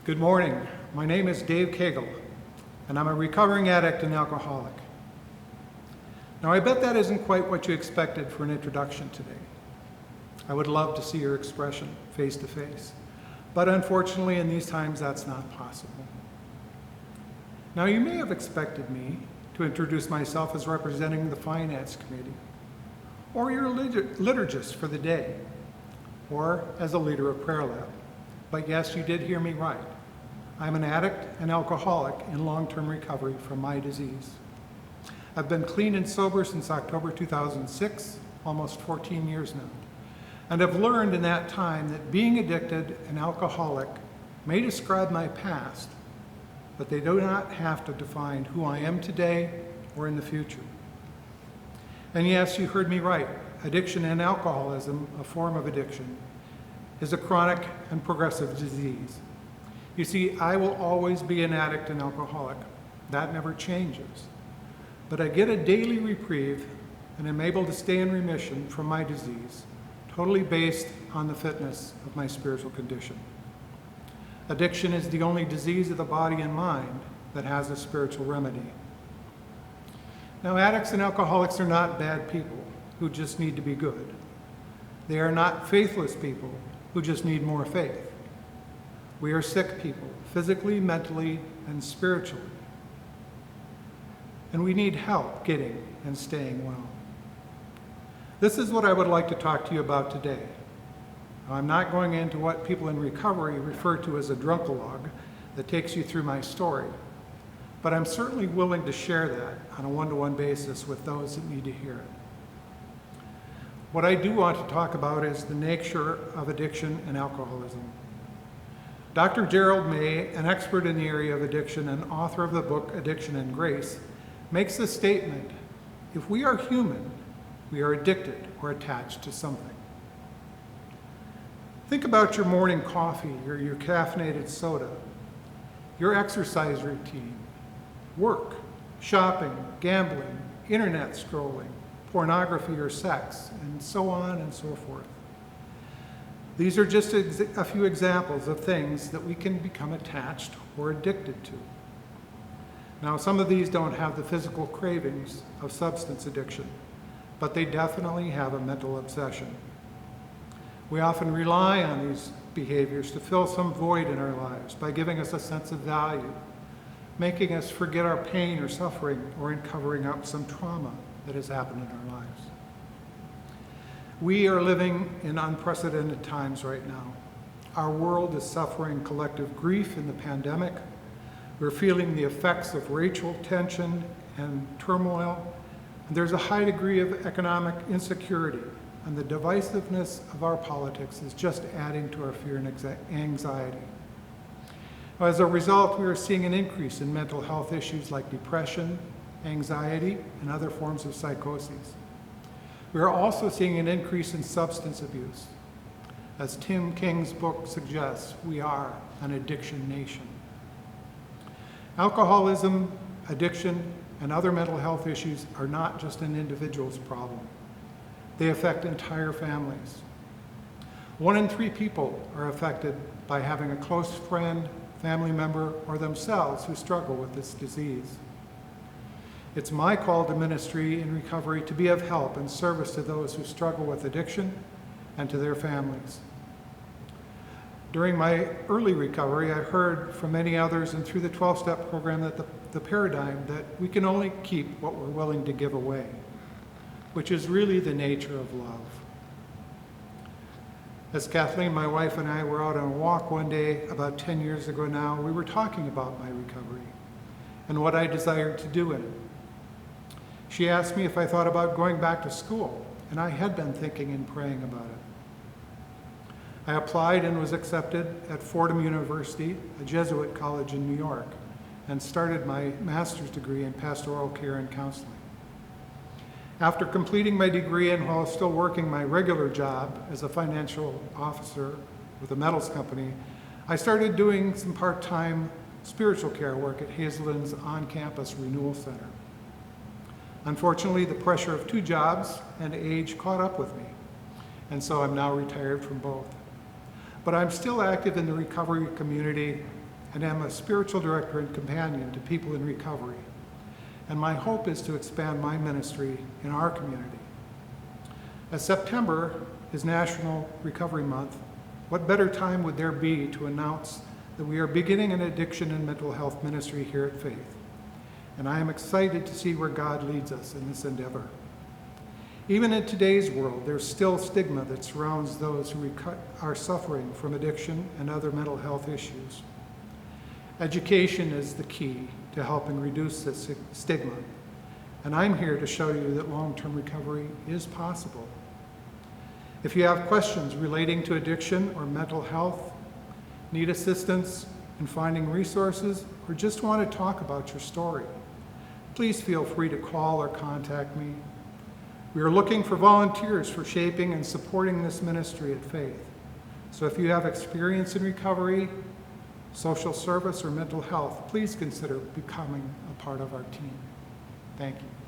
Good morning. My name is Dave Cagle, and I'm a recovering addict and alcoholic. Now, I bet that isn't quite what you expected for an introduction today. I would love to see your expression face to face, but unfortunately in these times that's not possible. Now, you may have expected me to introduce myself as representing the Finance Committee, or your liturgist for the day, or as a leader of Prayer Lab. But yes, you did hear me right. I'm an addict and alcoholic in long-term recovery from my disease. I've been clean and sober since October 2006, almost 14 years now. And I've learned in that time that being addicted and alcoholic may describe my past, but they do not have to define who I am today or in the future. And yes, you heard me right. Addiction and alcoholism, a form of addiction, is a chronic and progressive disease. You see, I will always be an addict and alcoholic. That never changes. But I get a daily reprieve and am able to stay in remission from my disease, totally based on the fitness of my spiritual condition. Addiction is the only disease of the body and mind that has a spiritual remedy. Now, addicts and alcoholics are not bad people who just need to be good. They are not faithless people who just need more faith. We are sick people, physically, mentally, and spiritually. And we need help getting and staying well. This is what I would like to talk to you about today. Now, I'm not going into what people in recovery refer to as a drunkalogue that takes you through my story, but I'm certainly willing to share that on a one-to-one basis with those that need to hear it. What I do want to talk about is the nature of addiction and alcoholism. Dr. Gerald May, an expert in the area of addiction and author of the book Addiction and Grace, makes the statement, if we are human, we are addicted or attached to something. Think about your morning coffee or your caffeinated soda, your exercise routine, work, shopping, gambling, internet scrolling, pornography or sex, and so on and so forth. These are just a few examples of things that we can become attached or addicted to. Now, some of these don't have the physical cravings of substance addiction, but they definitely have a mental obsession. We often rely on these behaviors to fill some void in our lives by giving us a sense of value, making us forget our pain or suffering, or in covering up some trauma that has happened in our lives. We are living in unprecedented times right now. Our world is suffering collective grief in the pandemic. We're feeling the effects of racial tension and turmoil. And there's a high degree of economic insecurity, and the divisiveness of our politics is just adding to our fear and anxiety. As a result, we are seeing an increase in mental health issues like depression, anxiety, and other forms of psychoses. We are also seeing an increase in substance abuse. As Tim King's book suggests, we are an addiction nation. Alcoholism, addiction, and other mental health issues are not just an individual's problem. They affect entire families. 1 in 3 people are affected by having a close friend, family member, or themselves who struggle with this disease. It's my call to ministry and recovery to be of help and service to those who struggle with addiction and to their families. During my early recovery, I heard from many others and through the 12-step program that the paradigm that we can only keep what we're willing to give away, which is really the nature of love. As Kathleen, my wife, and I were out on a walk one day about 10 years ago now, we were talking about my recovery and what I desired to do in it. She asked me if I thought about going back to school, and I had been thinking and praying about it. I applied and was accepted at Fordham University, a Jesuit college in New York, and started my master's degree in pastoral care and counseling. After completing my degree and while still working my regular job as a financial officer with a metals company, I started doing some part-time spiritual care work at Hazelden's on-campus renewal center. Unfortunately, the pressure of 2 jobs and age caught up with me, and so I'm now retired from both. But I'm still active in the recovery community and am a spiritual director and companion to people in recovery. And my hope is to expand my ministry in our community. As September is National Recovery Month, what better time would there be to announce that we are beginning an addiction and mental health ministry here at Faith. And I am excited to see where God leads us in this endeavor. Even in today's world, there's still stigma that surrounds those who are suffering from addiction and other mental health issues. Education is the key to helping reduce this stigma, and I'm here to show you that long-term recovery is possible. If you have questions relating to addiction or mental health, need assistance in finding resources, or just want to talk about your story, please feel free to call or contact me. We are looking for volunteers for shaping and supporting this ministry at Faith. So if you have experience in recovery, social service, or mental health, please consider becoming a part of our team. Thank you.